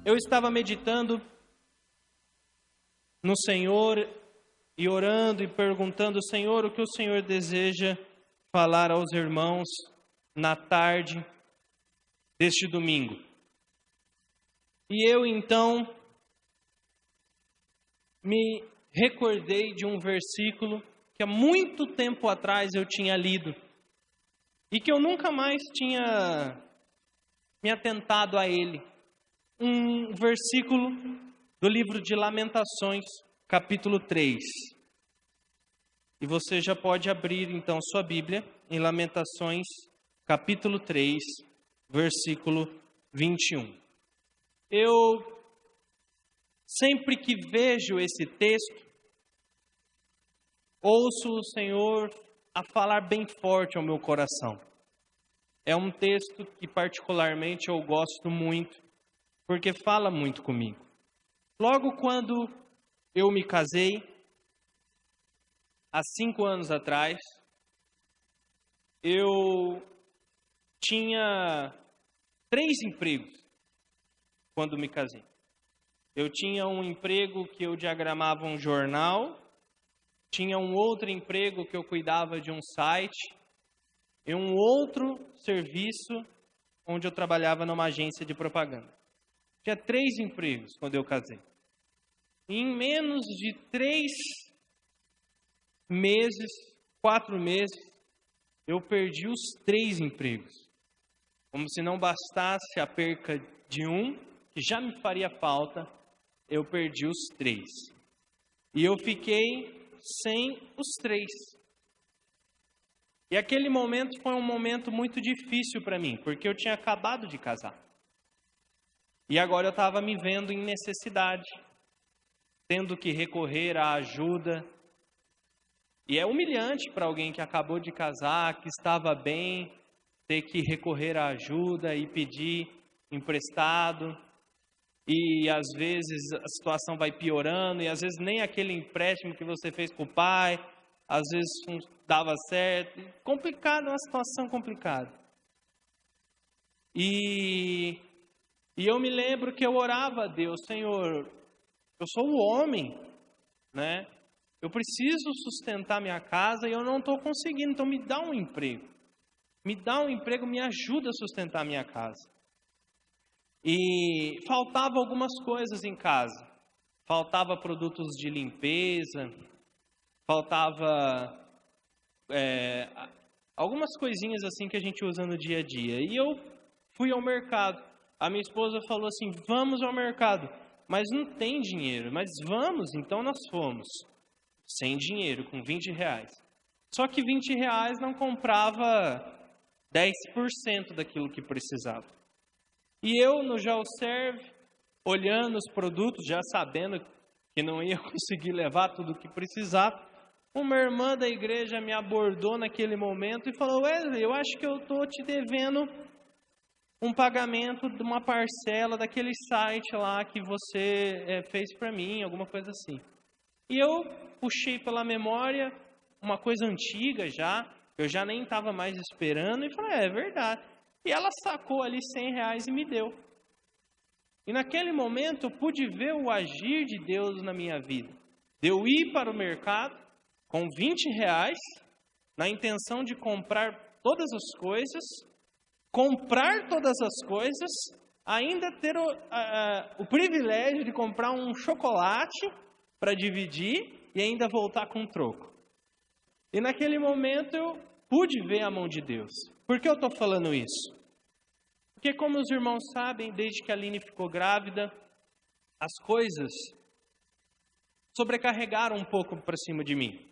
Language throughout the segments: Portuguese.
eu estava meditando no Senhor e orando e perguntando, Senhor, o que o Senhor deseja falar aos irmãos na tarde deste domingo. E eu então me recordei de um versículo que há muito tempo atrás eu tinha lido e que eu nunca mais tinha me atentado a ele. Um versículo do livro de Lamentações, capítulo 3. E você já pode abrir então sua Bíblia em Lamentações, capítulo 3, versículo 21. Eu, sempre que vejo esse texto, ouço o Senhor a falar bem forte ao meu coração. É um texto que particularmente eu gosto muito, porque fala muito comigo. Logo quando eu me casei, há 5 anos atrás, eu tinha 3 empregos quando me casei. Eu tinha um emprego que eu diagramava um jornal, tinha um outro emprego que eu cuidava de um site e um outro serviço onde eu trabalhava numa agência de propaganda. Tinha 3 empregos quando eu casei. E em menos de 3 meses, 4 meses, eu perdi os 3 empregos. Como se não bastasse a perca de um, que já me faria falta, eu perdi os 3. E eu fiquei sem os 3. E aquele momento foi um momento muito difícil para mim, porque eu tinha acabado de casar. E agora eu estava me vendo em necessidade, tendo que recorrer à ajuda. E é humilhante para alguém que acabou de casar, que estava bem, ter que recorrer à ajuda e pedir emprestado. E às vezes a situação vai piorando, e às vezes nem aquele empréstimo que você fez com o pai, às vezes não dava certo. Complicado, uma situação complicada. E eu me lembro que eu orava a Deus, Senhor, eu sou o homem, né? Eu preciso sustentar minha casa e eu não estou conseguindo, então me dá um emprego. Me dá um emprego, me ajuda a sustentar minha casa. E faltava algumas coisas em casa. Faltava produtos de limpeza, faltava algumas coisinhas assim que a gente usa no dia a dia. E eu fui ao mercado. A minha esposa falou assim, vamos ao mercado. Mas não tem dinheiro. Mas vamos, então nós fomos. Sem dinheiro, com R$20. Só que R$20 não comprava 10% daquilo que precisava. E eu, no Geoserve, olhando os produtos, já sabendo que não ia conseguir levar tudo o que precisava, uma irmã da igreja me abordou naquele momento e falou, Wesley, eu acho que eu estou te devendo um pagamento de uma parcela daquele site lá que você fez para mim, alguma coisa assim. E eu puxei pela memória uma coisa antiga já, eu já nem estava mais esperando, e falei, é verdade. E ela sacou ali R$100 e me deu. E naquele momento eu pude ver o agir de Deus na minha vida. De eu ir para o mercado com R$20, na intenção de comprar todas as coisas, comprar todas as coisas, ainda ter o privilégio de comprar um chocolate para dividir e ainda voltar com um troco. E naquele momento eu pude ver a mão de Deus. Por que eu estou falando isso? Porque como os irmãos sabem, desde que a Aline ficou grávida, as coisas sobrecarregaram um pouco para cima de mim.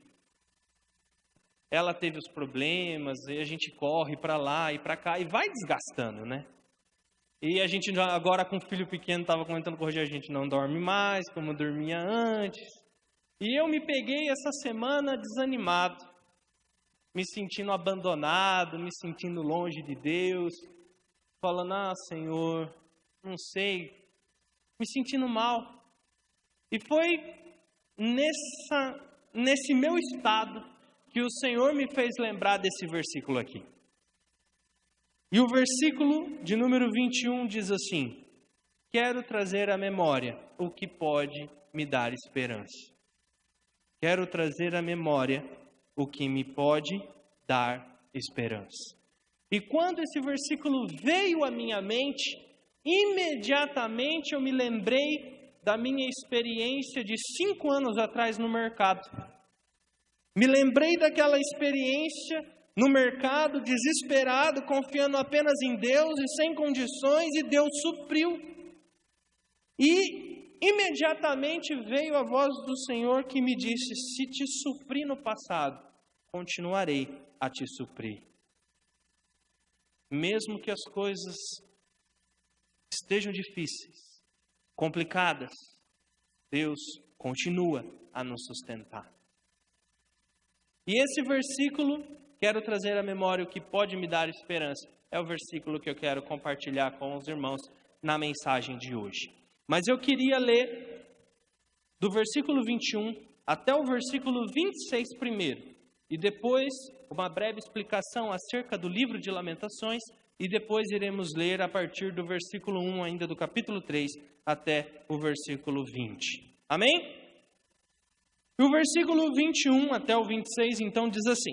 Ela teve os problemas, e a gente corre para lá e para cá, e vai desgastando, né? E a gente agora com o filho pequeno estava comentando com hoje, a gente não dorme mais como dormia antes. E eu me peguei essa semana desanimado, me sentindo abandonado, me sentindo longe de Deus, falando, Senhor, não sei, me sentindo mal. E foi nesse meu estado que o Senhor me fez lembrar desse versículo aqui. E o versículo de número 21 diz assim, quero trazer à memória o que pode me dar esperança. Quero trazer à memória o que me pode dar esperança. E quando esse versículo veio à minha mente, imediatamente eu me lembrei da minha experiência de 5 anos atrás no mercado. Me lembrei daquela experiência no mercado, desesperado, confiando apenas em Deus e sem condições, e Deus supriu. E imediatamente veio a voz do Senhor que me disse: se te supri no passado, continuarei a te suprir. Mesmo que as coisas estejam difíceis, complicadas, Deus continua a nos sustentar. E esse versículo, quero trazer à memória o que pode me dar esperança, é o versículo que eu quero compartilhar com os irmãos na mensagem de hoje. Mas eu queria ler do versículo 21 até o versículo 26 primeiro, e depois uma breve explicação acerca do livro de Lamentações, e depois iremos ler a partir do versículo 1 ainda do capítulo 3 até o versículo 20. Amém? E o versículo 21 até o 26 então diz assim: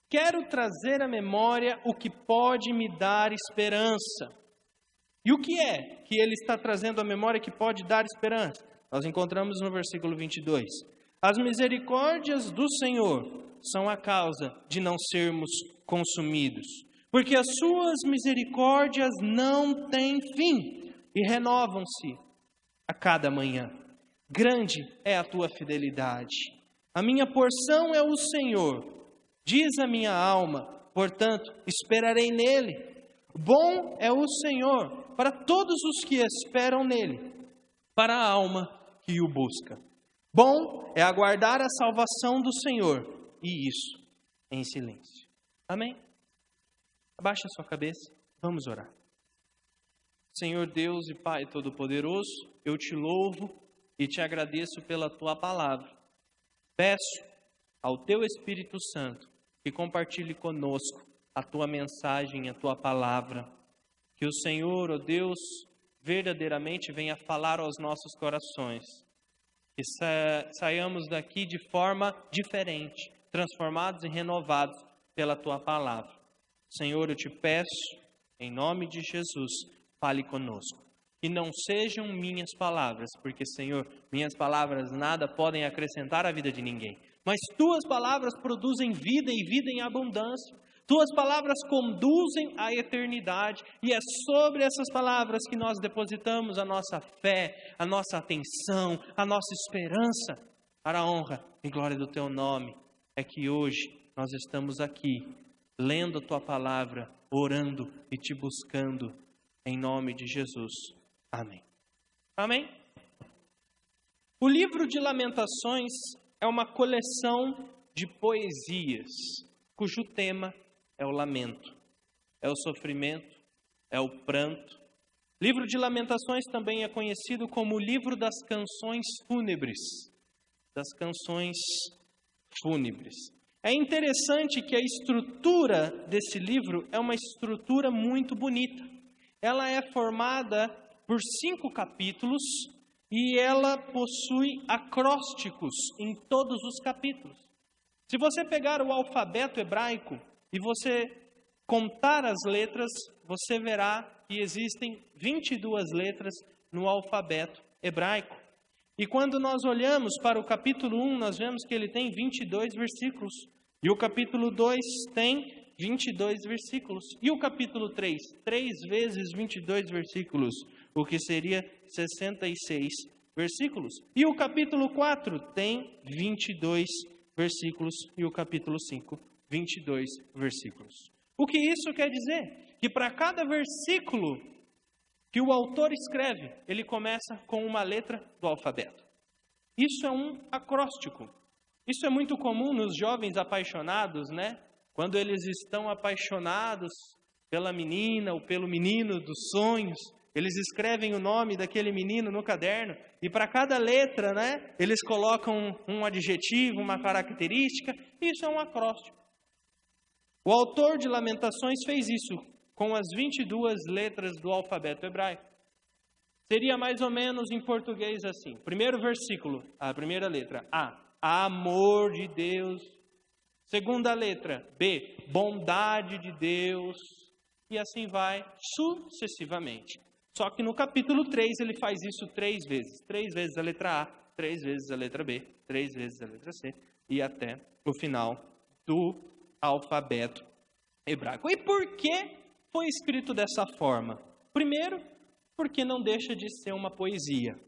quero trazer à memória o que pode me dar esperança. E o que é que ele está trazendo à memória que pode dar esperança? Nós encontramos no versículo 22. As misericórdias do Senhor são a causa de não sermos consumidos, porque as suas misericórdias não têm fim e renovam-se a cada manhã. Grande é a tua fidelidade. A minha porção é o Senhor, diz a minha alma, portanto, esperarei nele. Bom é o Senhor para todos os que esperam nele, para a alma que o busca. Bom é aguardar a salvação do Senhor, e isso em silêncio. Amém? Abaixe a sua cabeça, vamos orar. Senhor Deus e Pai Todo-Poderoso, eu te louvo e te agradeço pela tua palavra. Peço ao teu Espírito Santo que compartilhe conosco a tua mensagem, a tua palavra. Que o Senhor, ó Deus, verdadeiramente venha falar aos nossos corações. Que saiamos daqui de forma diferente, transformados e renovados pela tua palavra. Senhor, eu te peço, em nome de Jesus, fale conosco. Que não sejam minhas palavras, porque, Senhor, minhas palavras nada podem acrescentar à vida de ninguém. Mas tuas palavras produzem vida e vida em abundância. Tuas palavras conduzem à eternidade. E é sobre essas palavras que nós depositamos a nossa fé, a nossa atenção, a nossa esperança. Para a honra e glória do teu nome, é que hoje nós estamos aqui, lendo a tua palavra, orando e te buscando, em nome de Jesus. Amém. Amém? O livro de Lamentações é uma coleção de poesias, cujo tema é o lamento, é o sofrimento, é o pranto. O livro de Lamentações também é conhecido como o livro das canções fúnebres. Das canções fúnebres. É interessante que a estrutura desse livro é uma estrutura muito bonita. Ela é formada por 5 capítulos e ela possui acrósticos em todos os capítulos. Se você pegar o alfabeto hebraico e você contar as letras, você verá que existem 22 letras no alfabeto hebraico. E quando nós olhamos para o capítulo 1, nós vemos que ele tem 22 versículos. E o capítulo 2 tem 22 versículos. E o capítulo 3, 3 vezes 22 versículos, o que seria 66 versículos. E o capítulo 4 tem 22 versículos. E o capítulo 5, 22 versículos. O que isso quer dizer? Que para cada versículo que o autor escreve, ele começa com uma letra do alfabeto. Isso é um acróstico. Isso é muito comum nos jovens apaixonados, né? Quando eles estão apaixonados pela menina ou pelo menino dos sonhos, eles escrevem o nome daquele menino no caderno e para cada letra, né, eles colocam um adjetivo, uma característica. Isso é um acróstico. O autor de Lamentações fez isso com as 22 letras do alfabeto hebraico. Seria mais ou menos em português assim. Primeiro versículo, a primeira letra, A. Amor de Deus. Segunda letra, B. Bondade de Deus. E assim vai sucessivamente. Só que no capítulo 3 ele faz isso 3 vezes. 3 vezes a letra A, 3 vezes a letra B, 3 vezes a letra C. E até o final do alfabeto hebraico. E por que foi escrito dessa forma? Primeiro, porque não deixa de ser uma poesia.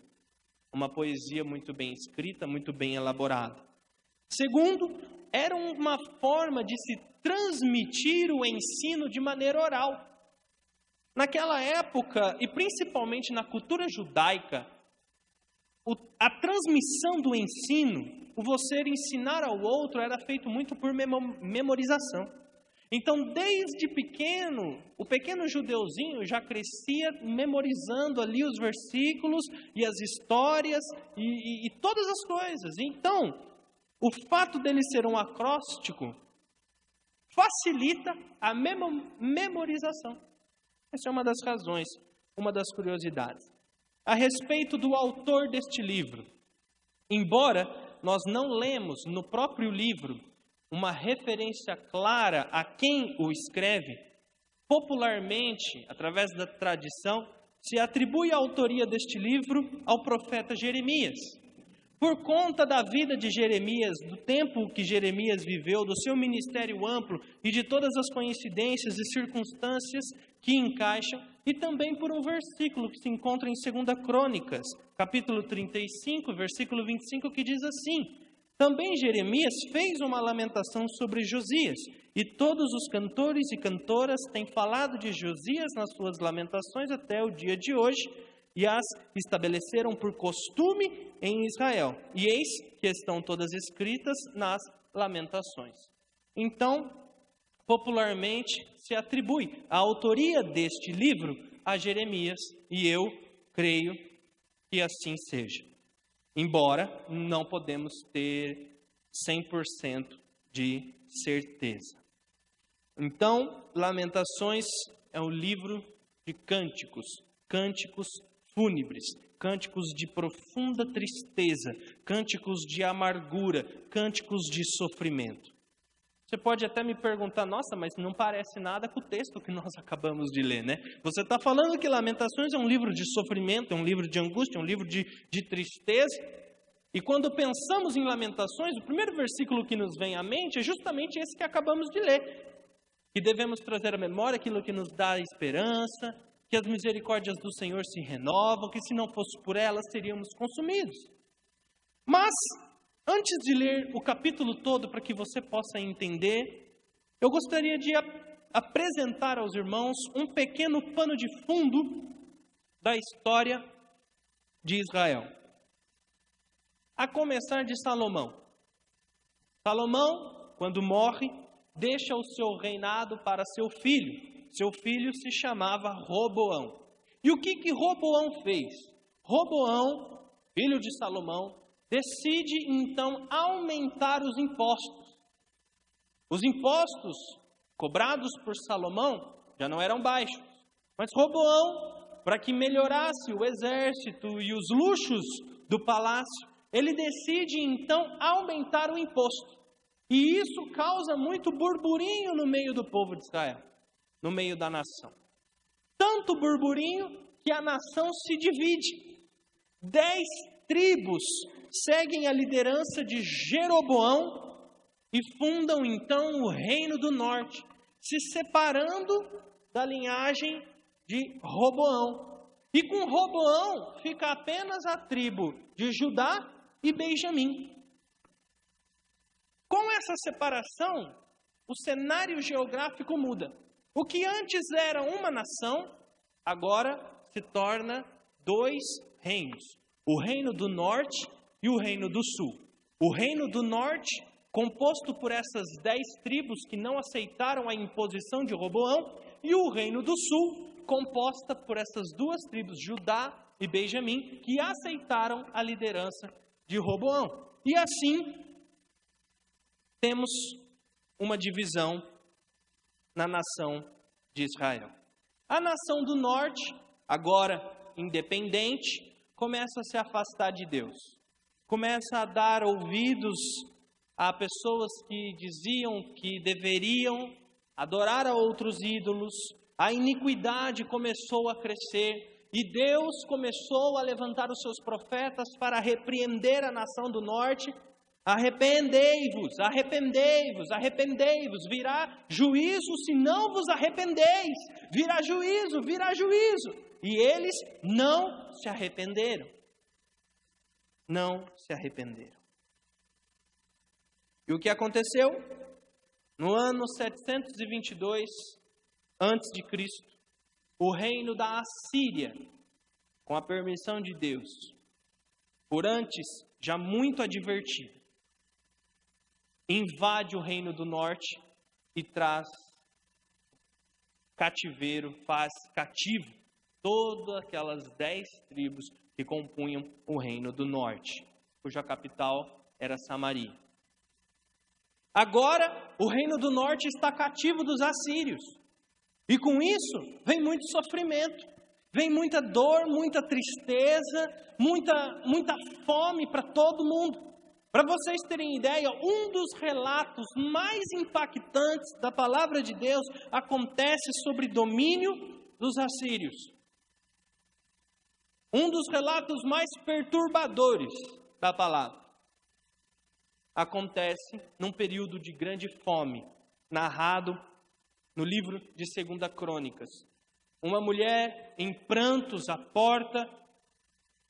Uma poesia muito bem escrita, muito bem elaborada. Segundo, era uma forma de se transmitir o ensino de maneira oral. Naquela época, e principalmente na cultura judaica, a transmissão do ensino, o você ensinar ao outro, era feito muito por memorização. Então, desde pequeno, o pequeno judeuzinho já crescia memorizando ali os versículos e as histórias e todas as coisas. Então, o fato dele ser um acróstico facilita a memorização. Essa é uma das razões, uma das curiosidades. A respeito do autor deste livro, embora nós não lemos no próprio livro uma referência clara a quem o escreve, popularmente, através da tradição, se atribui a autoria deste livro ao profeta Jeremias. Por conta da vida de Jeremias, do tempo que Jeremias viveu, do seu ministério amplo e de todas as coincidências e circunstâncias que encaixam, e também por um versículo que se encontra em 2 Crônicas, capítulo 35, versículo 25, que diz assim: também Jeremias fez uma lamentação sobre Josias, e todos os cantores e cantoras têm falado de Josias nas suas lamentações até o dia de hoje, e as estabeleceram por costume em Israel. E eis que estão todas escritas nas lamentações. Então, popularmente, se atribui a autoria deste livro a Jeremias, e eu creio que assim seja. Embora não podemos ter 100% de certeza. Então, Lamentações é um livro de cânticos, cânticos fúnebres, cânticos de profunda tristeza, cânticos de amargura, cânticos de sofrimento. Você pode até me perguntar, nossa, mas não parece nada com o texto que nós acabamos de ler, né? Você está falando que Lamentações é um livro de sofrimento, é um livro de angústia, é um livro de tristeza. E quando pensamos em Lamentações, o primeiro versículo que nos vem à mente é justamente esse que acabamos de ler. Que devemos trazer à memória aquilo que nos dá esperança, que as misericórdias do Senhor se renovam, que se não fosse por elas seríamos consumidos. Mas, antes de ler o capítulo todo para que você possa entender, eu gostaria de apresentar aos irmãos um pequeno pano de fundo da história de Israel. A começar de Salomão. Salomão, quando morre, deixa o seu reinado para seu filho. Seu filho se chamava Roboão. E o que Roboão fez? Roboão, filho de Salomão, decide então aumentar os impostos. Os impostos cobrados por Salomão já não eram baixos, mas Roboão, para que melhorasse o exército e os luxos do palácio, ele decide então aumentar o imposto. E isso causa muito burburinho no meio do povo de Israel, no meio da nação. Tanto burburinho que a nação se divide. 10 tribos seguem a liderança de Jeroboão e fundam então o Reino do Norte, se separando da linhagem de Roboão. E com Roboão fica apenas a tribo de Judá e Benjamim. Com essa separação, o cenário geográfico muda. O que antes era uma nação, agora se torna 2 reinos. O Reino do Norte e o Reino do Sul. O Reino do Norte, composto por essas 10 tribos que não aceitaram a imposição de Roboão, e o Reino do Sul, composta por essas 2 tribos, Judá e Benjamim, que aceitaram a liderança de Roboão. E assim, temos uma divisão na nação de Israel. A nação do norte, agora independente, começa a se afastar de Deus. Começa a dar ouvidos a pessoas que diziam que deveriam adorar a outros ídolos. A iniquidade começou a crescer e Deus começou a levantar os seus profetas para repreender a nação do norte. Arrependei-vos, arrependei-vos, arrependei-vos, virá juízo se não vos arrependeis, virá juízo, virá juízo. E eles não se arrependeram, não se arrependeram. E o que aconteceu? No ano 722 a.C., o reino da Assíria, com a permissão de Deus, por antes já muito advertido, invade o reino do norte e traz cativeiro, faz cativo todas aquelas 10 tribos que compunham o reino do norte, cuja capital era Samaria. Agora, o reino do norte está cativo dos assírios. E com isso, vem muito sofrimento, vem muita dor, muita tristeza, muita fome para todo mundo. Para vocês terem ideia, um dos relatos mais impactantes da palavra de Deus acontece sobre domínio dos assírios. Um dos relatos mais perturbadores da palavra acontece num período de grande fome, narrado no livro de 2 Crônicas. Uma mulher em prantos à porta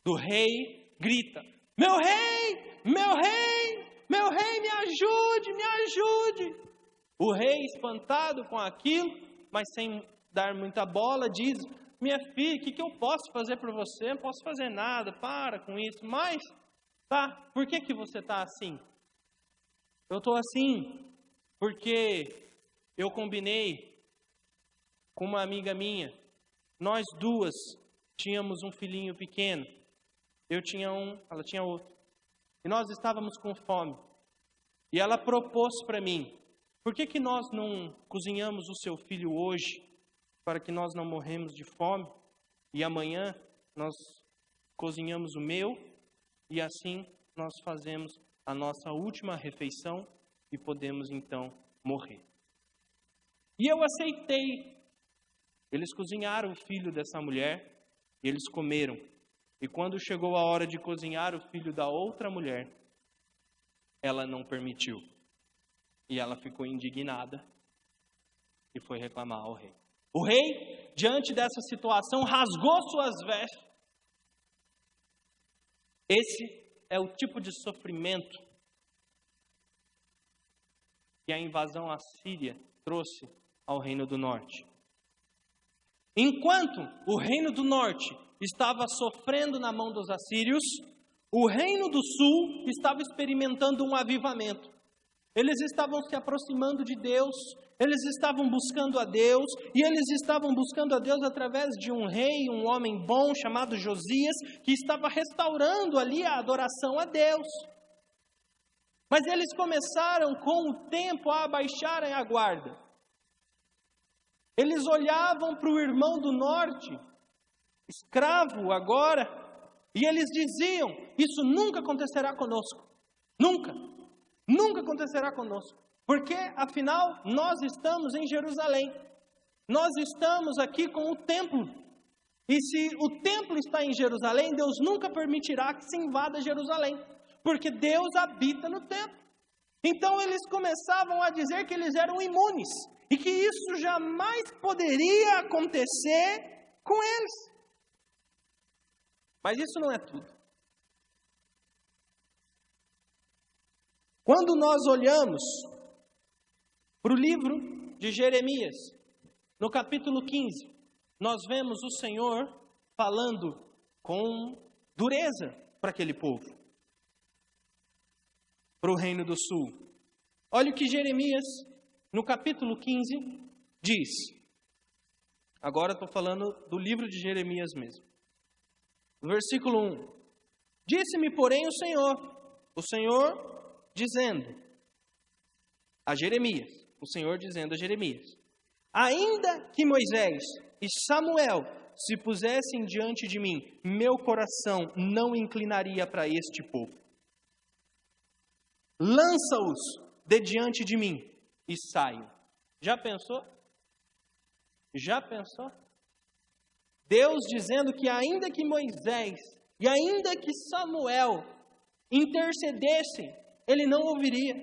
do rei grita: Meu rei! Meu rei! Meu rei, me ajude, me ajude! O rei, espantado com aquilo, mas sem dar muita bola, diz: Minha filha, o que eu posso fazer por você? Não posso fazer nada, para com isso. Mas, tá, por que você está assim? Eu estou assim porque eu combinei com uma amiga minha. Nós duas tínhamos um filhinho pequeno. Eu tinha um, ela tinha outro. E nós estávamos com fome. E ela propôs para mim: por que nós não cozinhamos o seu filho hoje, para que nós não morremos de fome? E amanhã nós cozinhamos o meu, e assim nós fazemos a nossa última refeição e podemos então morrer. E eu aceitei. Eles cozinharam o filho dessa mulher, e eles comeram. E quando chegou a hora de cozinhar o filho da outra mulher, ela não permitiu. E ela ficou indignada e foi reclamar ao rei. O rei, diante dessa situação, rasgou suas vestes. Esse é o tipo de sofrimento que a invasão assíria trouxe ao reino do norte. Enquanto o reino do norte estava sofrendo na mão dos assírios, o reino do sul estava experimentando um avivamento. Eles estavam se aproximando de Deus, eles estavam buscando a Deus, e eles estavam buscando a Deus através de um rei, um homem bom chamado Josias, que estava restaurando ali a adoração a Deus. Mas eles começaram com o tempo a abaixarem a guarda. Eles olhavam para o irmão do norte, escravo agora, e eles diziam: isso nunca acontecerá conosco. Nunca. Nunca acontecerá conosco. Porque, afinal, nós estamos em Jerusalém. Nós estamos aqui com o templo. E se o templo está em Jerusalém, Deus nunca permitirá que se invada Jerusalém. Porque Deus habita no templo. Então eles começavam a dizer que eles eram imunes. E que isso jamais poderia acontecer com eles. Mas isso não é tudo. Quando nós olhamos para o livro de Jeremias, no capítulo 15, nós vemos o Senhor falando com dureza para aquele povo, para o reino do sul. Olha o que Jeremias, no capítulo 15, diz. Agora estou falando do livro de Jeremias mesmo. No versículo 1. Disse-me, porém, o Senhor dizendo a Jeremias, ainda que Moisés e Samuel se pusessem diante de mim, meu coração não inclinaria para este povo. Lança-os de diante de mim e saiam. Já pensou? Já pensou? Deus dizendo que ainda que Moisés e ainda que Samuel intercedessem, ele não ouviria.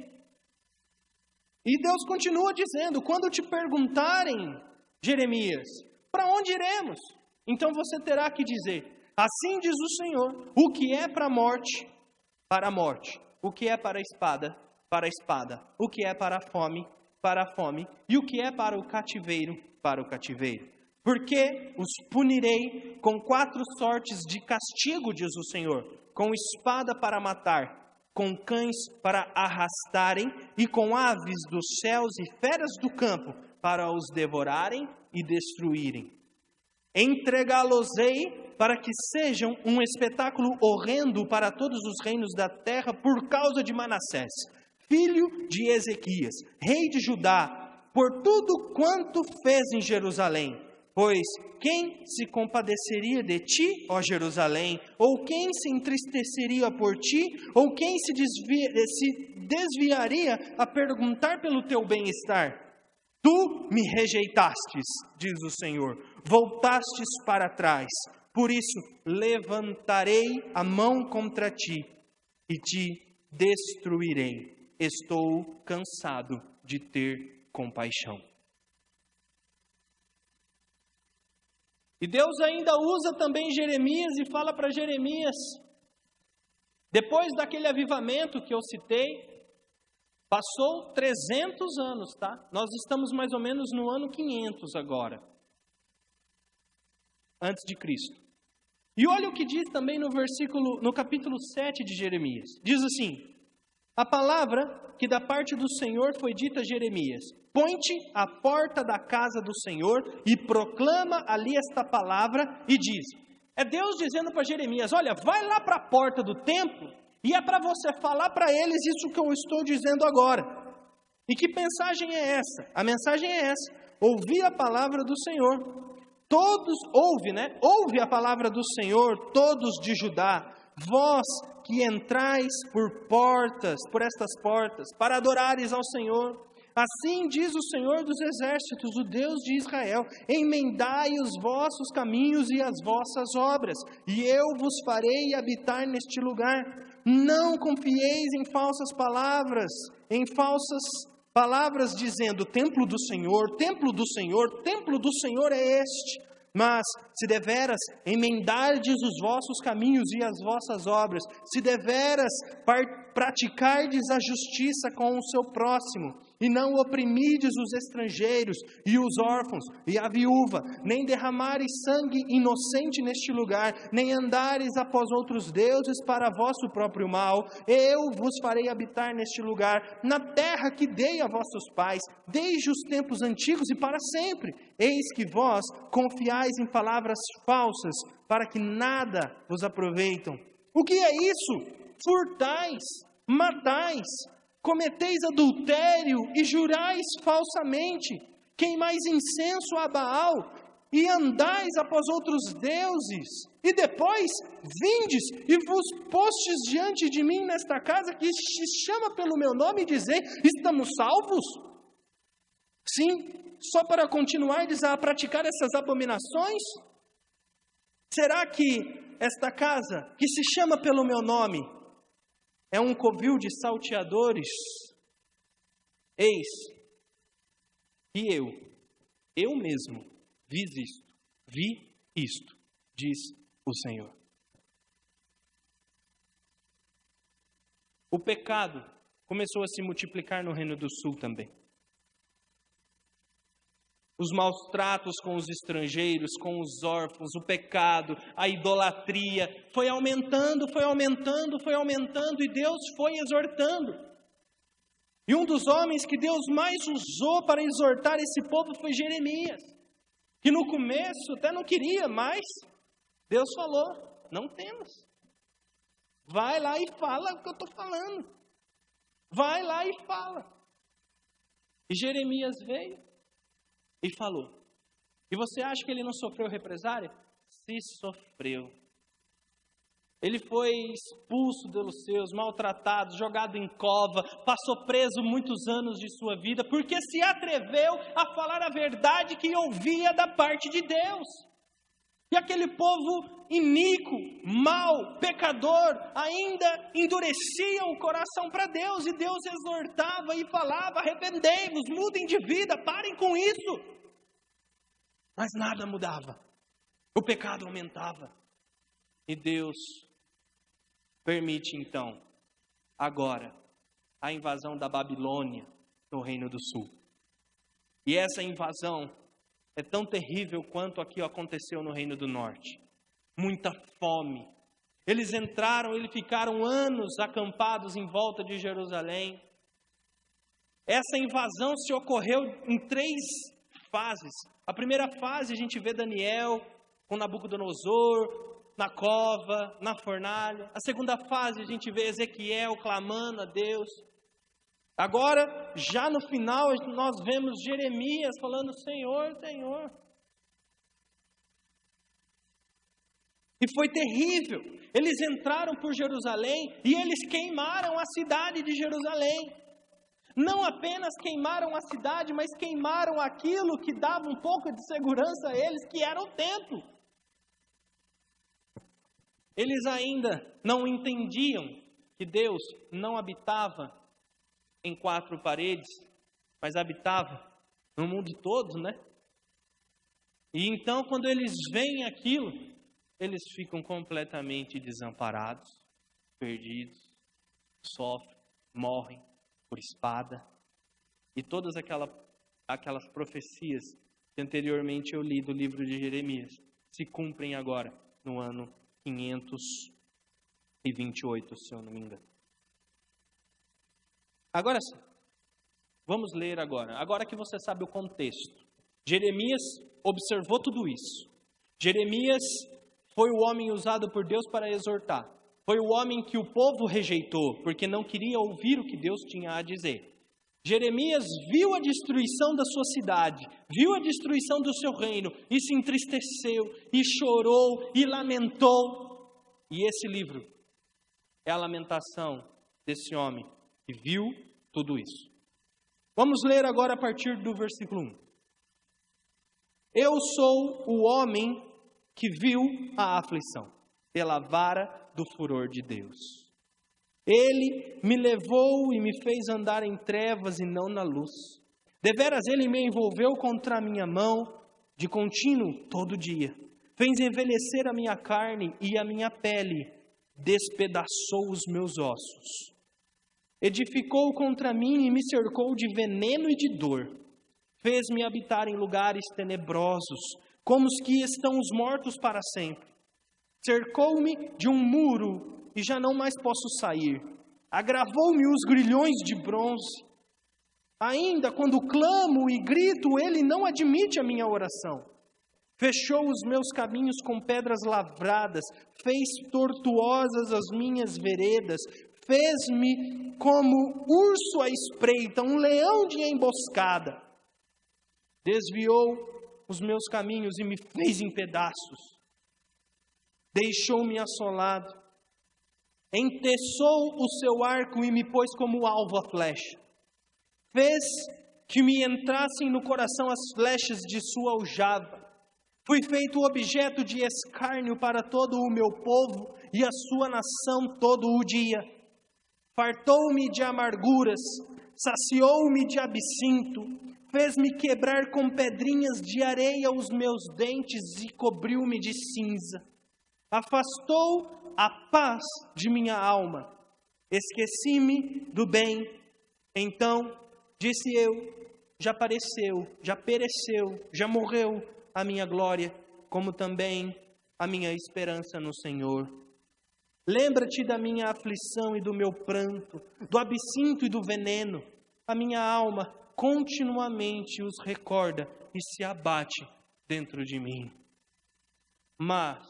E Deus continua dizendo, quando te perguntarem, Jeremias, para onde iremos? Então você terá que dizer, assim diz o Senhor, o que é para a morte, para a morte. O que é para a espada. O que é para a fome. E o que é para o cativeiro, para o cativeiro. Porque os punirei com 4 sortes de castigo, diz o Senhor. Com espada para matar, com cães para arrastarem, e com aves dos céus e feras do campo, para os devorarem e destruírem. Entregá-los-ei para que sejam um espetáculo horrendo para todos os reinos da terra por causa de Manassés, filho de Ezequias, rei de Judá, por tudo quanto fez em Jerusalém. Pois quem se compadeceria de ti, ó Jerusalém? Ou quem se entristeceria por ti? Ou quem se desviaria a perguntar pelo teu bem-estar? Tu me rejeitastes, diz o Senhor, voltastes para trás. Por isso, levantarei a mão contra ti e te destruirei. Estou cansado de ter compaixão. E Deus ainda usa também Jeremias e fala para Jeremias, depois daquele avivamento que eu citei, passou 300 anos, tá? Nós estamos mais ou menos no ano 500 agora, antes de Cristo. E olha o que diz também no capítulo 7 de Jeremias. Diz assim, a palavra que da parte do Senhor foi dita a Jeremias, põe-te à porta da casa do Senhor e proclama ali esta palavra e diz, é Deus dizendo para Jeremias, olha, vai lá para a porta do templo e é para você falar para eles isso que eu estou dizendo agora. E que mensagem é essa? A mensagem é essa, ouvi a palavra do Senhor. Ouve a palavra do Senhor, todos de Judá, vós que entrais por estas portas, para adorares ao Senhor. Assim diz o Senhor dos Exércitos, o Deus de Israel, emendai os vossos caminhos e as vossas obras, e eu vos farei habitar neste lugar. Não confieis em falsas palavras, dizendo, templo do Senhor, templo do Senhor, templo do Senhor é este. Mas, se deveras emendardes os vossos caminhos e as vossas obras, se deveras praticardes a justiça com o seu próximo, e não oprimides os estrangeiros, e os órfãos, e a viúva, nem derramares sangue inocente neste lugar, nem andares após outros deuses para vosso próprio mal, eu vos farei habitar neste lugar, na terra que dei a vossos pais, desde os tempos antigos e para sempre. Eis que vós confiais em palavras falsas, para que nada vos aproveitam. O que é isso? Furtais, matais, cometeis adultério e jurais falsamente, queimais incenso a Baal e andais após outros deuses, e depois vindes e vos postes diante de mim nesta casa que se chama pelo meu nome e dizei, estamos salvos? Sim, só para continuardes a praticar essas abominações? Será que esta casa que se chama pelo meu nome é um covil de salteadores? Eis que eu mesmo vi isto, diz o Senhor. O pecado começou a se multiplicar no Reino do Sul também. Os maus tratos com os estrangeiros, com os órfãos, o pecado, a idolatria, foi aumentando, e Deus foi exortando. E um dos homens que Deus mais usou para exortar esse povo foi Jeremias, que no começo até não queria, mas Deus falou, não temas. Vai lá e fala o que eu estou falando. Vai lá e fala. E Jeremias veio e falou. E você acha que ele não sofreu represália? Se sofreu. Ele foi expulso pelos seus, maltratado, jogado em cova, passou preso muitos anos de sua vida, porque se atreveu a falar a verdade que ouvia da parte de Deus. E aquele povo iníquo, mau, pecador, ainda endurecia o coração para Deus, e Deus exortava e falava: arrependei-vos, mudem de vida, parem com isso. Mas nada mudava, o pecado aumentava, e Deus permite então, agora, a invasão da Babilônia no Reino do Sul. E essa invasão é tão terrível quanto aqui aconteceu no Reino do Norte. Muita fome. Eles entraram, eles ficaram anos acampados em volta de Jerusalém. Essa invasão se ocorreu em 3 fases. A primeira fase a gente vê Daniel com Nabucodonosor na cova, na fornalha. A segunda fase a gente vê Ezequiel clamando a Deus. Agora, já no final, nós vemos Jeremias falando: Senhor, Senhor. E foi terrível. Eles entraram por Jerusalém e eles queimaram a cidade de Jerusalém. Não apenas queimaram a cidade, mas queimaram aquilo que dava um pouco de segurança a eles, que era o templo. Eles ainda não entendiam que Deus não habitava em 4 paredes, mas habitava no mundo todo, né? E então, quando eles veem aquilo, eles ficam completamente desamparados, perdidos, sofrem, morrem por espada. E todas aquelas profecias que anteriormente eu li do livro de Jeremias se cumprem agora no ano 528, se eu não me engano. Agora sim, vamos ler agora. Agora que você sabe o contexto. Jeremias observou tudo isso. Jeremias foi o homem usado por Deus para exortar. Foi o homem que o povo rejeitou, porque não queria ouvir o que Deus tinha a dizer. Jeremias viu a destruição da sua cidade, viu a destruição do seu reino, e se entristeceu, e chorou, e lamentou. E esse livro é a lamentação desse homem que viu tudo isso. Vamos ler agora a partir do versículo 1. Eu sou o homem que viu a aflição, pela vara do furor de Deus. Ele me levou e me fez andar em trevas e não na luz. Deveras ele me envolveu contra a minha mão, de contínuo todo dia. Fez envelhecer a minha carne e a minha pele despedaçou os meus ossos. Edificou contra mim e me cercou de veneno e de dor. Fez-me habitar em lugares tenebrosos, como os que estão os mortos para sempre. Cercou-me de um muro e já não mais posso sair. Agravou-me os grilhões de bronze. Ainda quando clamo e grito, ele não admite a minha oração. Fechou os meus caminhos com pedras lavradas, fez tortuosas as minhas veredas, fez-me como urso à espreita, um leão de emboscada. Desviou os meus caminhos e me fez em pedaços. Deixou-me assolado. Enteçou o seu arco e me pôs como alvo a flecha. Fez que me entrassem no coração as flechas de sua aljava. Fui feito objeto de escárnio para todo o meu povo e a sua nação todo o dia. Fartou-me de amarguras, saciou-me de absinto, fez-me quebrar com pedrinhas de areia os meus dentes e cobriu-me de cinza. Afastou a paz de minha alma, esqueci-me do bem. Então, disse eu, já pereceu, já morreu a minha glória, como também a minha esperança no Senhor. Lembra-te da minha aflição e do meu pranto, do absinto e do veneno. A minha alma continuamente os recorda e se abate dentro de mim. Mas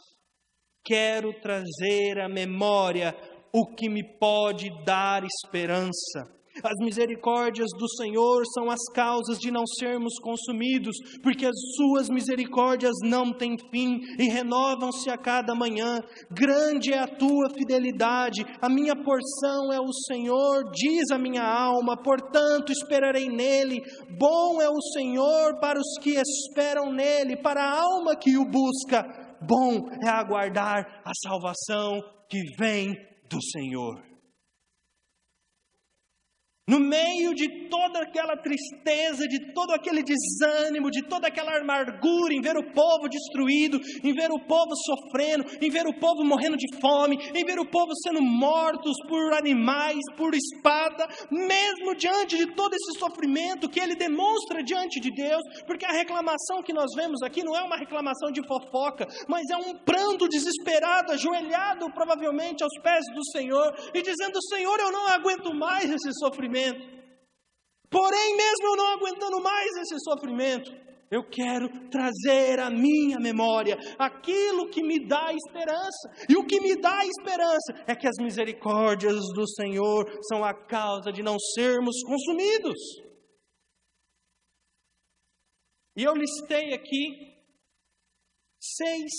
quero trazer à memória o que me pode dar esperança. As misericórdias do Senhor são as causas de não sermos consumidos, porque as suas misericórdias não têm fim e renovam-se a cada manhã. Grande é a tua fidelidade, a minha porção é o Senhor, diz a minha alma, portanto esperarei nele. Bom é o Senhor para os que esperam nele, para a alma que o busca. Bom é aguardar a salvação que vem do Senhor. No meio de toda aquela tristeza, de todo aquele desânimo, de toda aquela amargura, em ver o povo destruído, em ver o povo sofrendo, em ver o povo morrendo de fome, em ver o povo sendo mortos por animais, por espada, mesmo diante de todo esse sofrimento que ele demonstra diante de Deus, porque a reclamação que nós vemos aqui não é uma reclamação de fofoca, mas é um pranto desesperado, ajoelhado provavelmente aos pés do Senhor, e dizendo: Senhor, eu não aguento mais esse sofrimento. Porém, mesmo eu não aguentando mais esse sofrimento, eu quero trazer à minha memória aquilo que me dá esperança. E o que me dá esperança é que as misericórdias do Senhor são a causa de não sermos consumidos. E eu listei aqui seis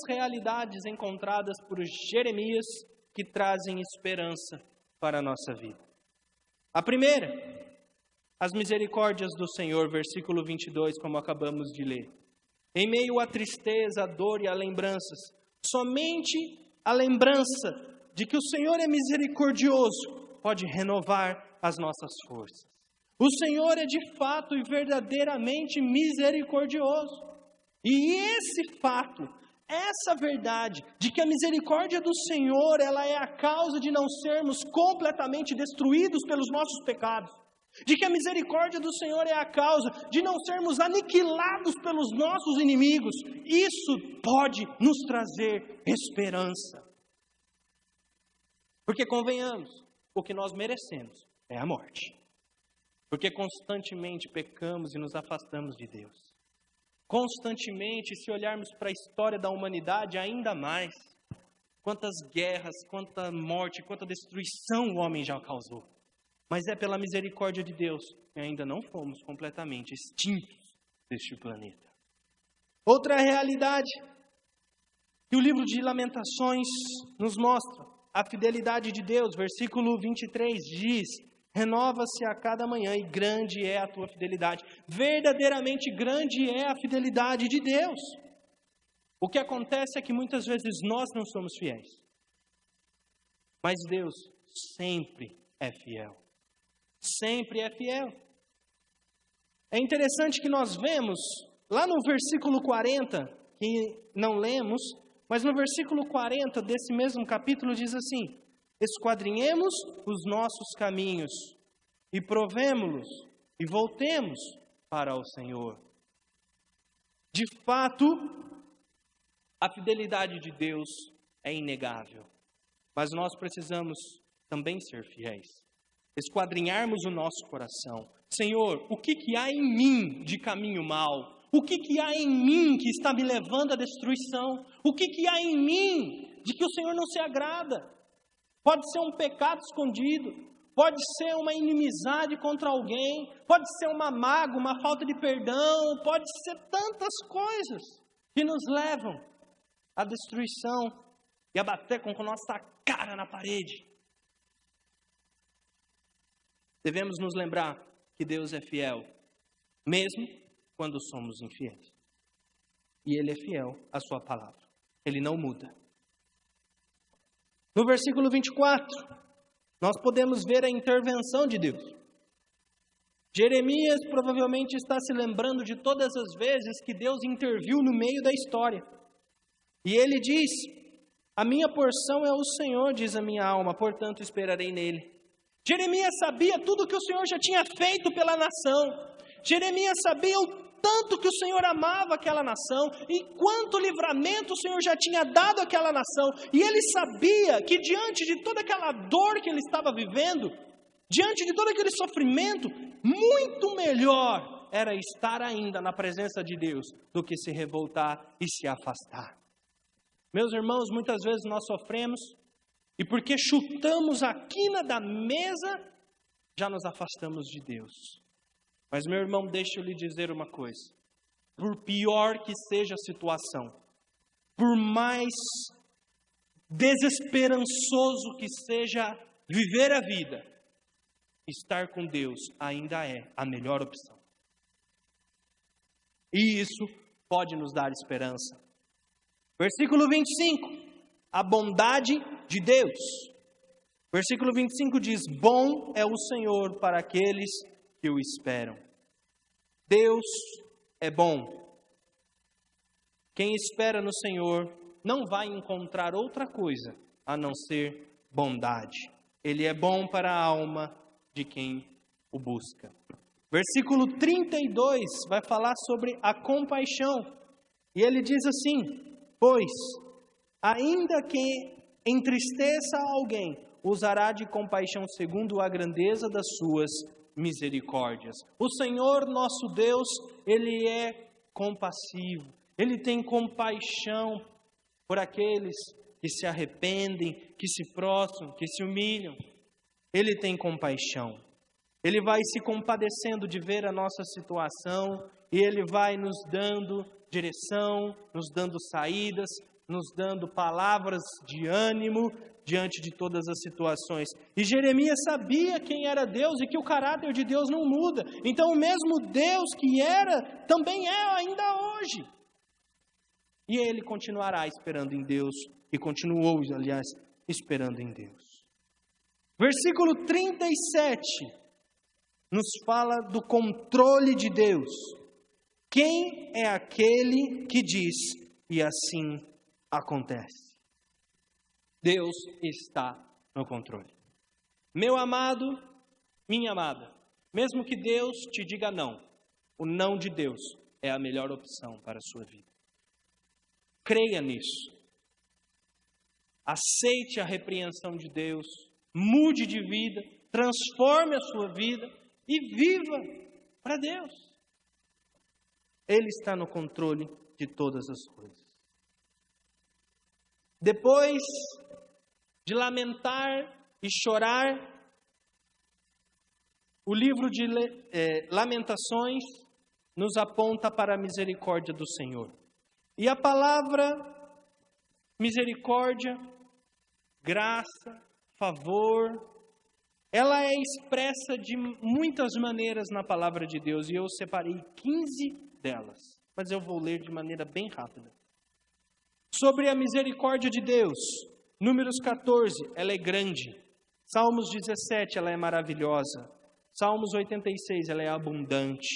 realidades encontradas por Jeremias que trazem esperança para a nossa vida. A primeira, as misericórdias do Senhor, versículo 22, como acabamos de ler. Em meio à tristeza, à dor e a lembranças, somente a lembrança de que o Senhor é misericordioso pode renovar as nossas forças. O Senhor é de fato e verdadeiramente misericordioso. E esse fato, essa verdade de que a misericórdia do Senhor, ela é a causa de não sermos completamente destruídos pelos nossos pecados, de que a misericórdia do Senhor é a causa de não sermos aniquilados pelos nossos inimigos, isso pode nos trazer esperança. Porque convenhamos, o que nós merecemos é a morte, porque constantemente pecamos e nos afastamos de Deus. Constantemente, se olharmos para a história da humanidade, ainda mais, quantas guerras, quanta morte, quanta destruição o homem já causou. Mas é pela misericórdia de Deus que ainda não fomos completamente extintos deste planeta. Outra realidade que o livro de Lamentações nos mostra, a fidelidade de Deus, versículo 23 diz: renova-se a cada manhã e grande é a tua fidelidade. Verdadeiramente grande é a fidelidade de Deus. O que acontece é que muitas vezes nós não somos fiéis. Mas Deus sempre é fiel. Sempre é fiel. É interessante que nós vemos, lá no versículo 40, que não lemos, mas no versículo 40 desse mesmo capítulo diz assim: esquadrinhemos os nossos caminhos e provemo-los e voltemos para o Senhor. De fato, a fidelidade de Deus é inegável, mas nós precisamos também ser fiéis. Esquadrinharmos o nosso coração. Senhor, o que há em mim de caminho mau? O que há em mim que está me levando à destruição? O que há em mim de que o Senhor não se agrada? Pode ser um pecado escondido, pode ser uma inimizade contra alguém, pode ser uma mágoa, uma falta de perdão, pode ser tantas coisas que nos levam à destruição e a bater com a nossa cara na parede. Devemos nos lembrar que Deus é fiel, mesmo quando somos infiéis. E Ele é fiel à sua palavra, Ele não muda. No versículo 24, nós podemos ver a intervenção de Deus. Jeremias provavelmente está se lembrando de todas as vezes que Deus interviu no meio da história. E ele diz: a minha porção é o Senhor, diz a minha alma, portanto esperarei nele. Jeremias sabia tudo que o Senhor já tinha feito pela nação. Jeremias sabia o tanto que o Senhor amava aquela nação e quanto livramento o Senhor já tinha dado àquela nação. E ele sabia que diante de toda aquela dor que ele estava vivendo, diante de todo aquele sofrimento, muito melhor era estar ainda na presença de Deus do que se revoltar e se afastar. Meus irmãos, muitas vezes nós sofremos E porque chutamos a quina da mesa, já nos afastamos de Deus. Mas, meu irmão, deixa eu lhe dizer uma coisa. Por pior que seja a situação, por mais desesperançoso que seja viver a vida, estar com Deus ainda é a melhor opção. E isso pode nos dar esperança. Versículo 25. A bondade de Deus. Versículo 25 diz: bom é o Senhor para aqueles que o esperam. Deus é bom. Quem espera no Senhor não vai encontrar outra coisa a não ser bondade. Ele é bom para a alma de quem o busca. Versículo 32 vai falar sobre a compaixão. E ele diz assim: pois, ainda que entristeça alguém, usará de compaixão segundo a grandeza das suas misericórdias. O Senhor nosso Deus, Ele é compassivo. Ele tem compaixão por aqueles que se arrependem, que se prostram, que se humilham. Ele tem compaixão. Ele vai se compadecendo de ver a nossa situação e Ele vai nos dando direção, nos dando saídas, nos dando palavras de ânimo diante de todas as situações. E Jeremias sabia quem era Deus e que o caráter de Deus não muda. Então o mesmo Deus que era, também é ainda hoje. E ele continuará esperando em Deus, e continuou, aliás, esperando em Deus. Versículo 37 nos fala do controle de Deus. Quem é aquele que diz, e assim acontece? Deus está no controle. Meu amado, minha amada, mesmo que Deus te diga não, o não de Deus é a melhor opção para a sua vida. Creia nisso. Aceite a repreensão de Deus, mude de vida, transforme a sua vida e viva para Deus. Ele está no controle de todas as coisas. Depois de lamentar e chorar, o livro de Lamentações nos aponta para a misericórdia do Senhor. E a palavra misericórdia, graça, favor, ela é expressa de muitas maneiras na palavra de Deus, e eu separei 15 delas, mas eu vou ler de maneira bem rápida. Sobre a misericórdia de Deus, Números 14, ela é grande. Salmos 17, ela é maravilhosa. Salmos 86, ela é abundante.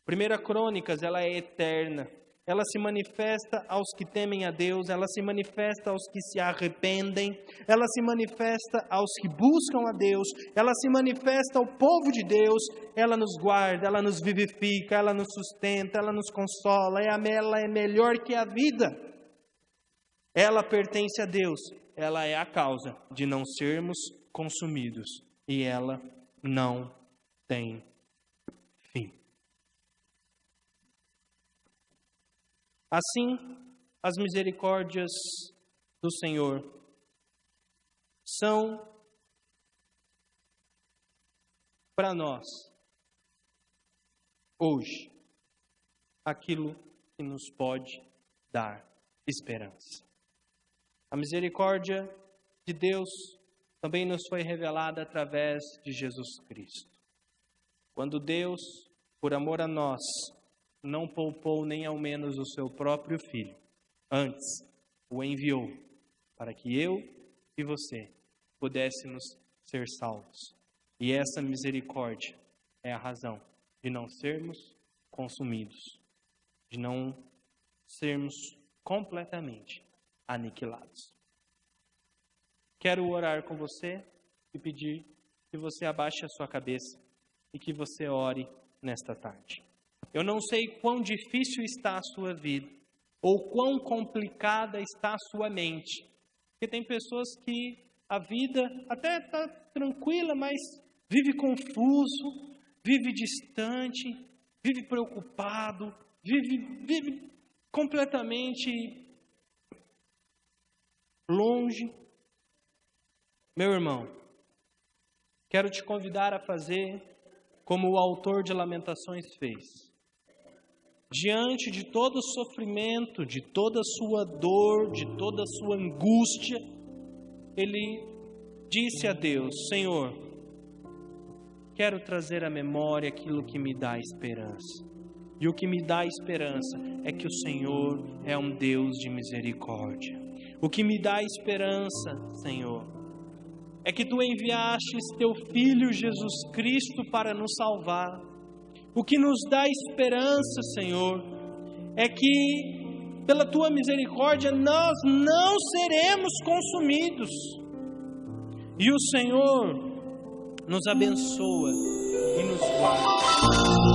1 Crônicas, ela é eterna. Ela se manifesta aos que temem a Deus, ela se manifesta aos que se arrependem, ela se manifesta aos que buscam a Deus, ela se manifesta ao povo de Deus, ela nos guarda, ela nos vivifica, ela nos sustenta, ela nos consola, ela é melhor que a vida. Ela pertence a Deus, ela é a causa de não sermos consumidos e ela não tem fim. Assim, as misericórdias do Senhor são para nós, hoje, aquilo que nos pode dar esperança. A misericórdia de Deus também nos foi revelada através de Jesus Cristo. Quando Deus, por amor a nós, não poupou nem ao menos o seu próprio Filho, antes o enviou para que eu e você pudéssemos ser salvos. E essa misericórdia é a razão de não sermos consumidos, de não sermos completamente aniquilados. Quero orar com você e pedir que você abaixe a sua cabeça e que você ore nesta tarde. Eu não sei quão difícil está a sua vida ou quão complicada está a sua mente. Porque tem pessoas que a vida até está tranquila, mas vive confuso, vive distante, vive preocupado, vive completamente longe. Meu irmão, quero te convidar a fazer como o autor de Lamentações fez. Diante de todo o sofrimento, de toda a sua dor, de toda a sua angústia, ele disse a Deus: Senhor, quero trazer à memória aquilo que me dá esperança. E o que me dá esperança é que o Senhor é um Deus de misericórdia. O que me dá esperança, Senhor, é que Tu enviastes Teu Filho Jesus Cristo para nos salvar. O que nos dá esperança, Senhor, é que pela Tua misericórdia nós não seremos consumidos. E o Senhor nos abençoa e nos guarda.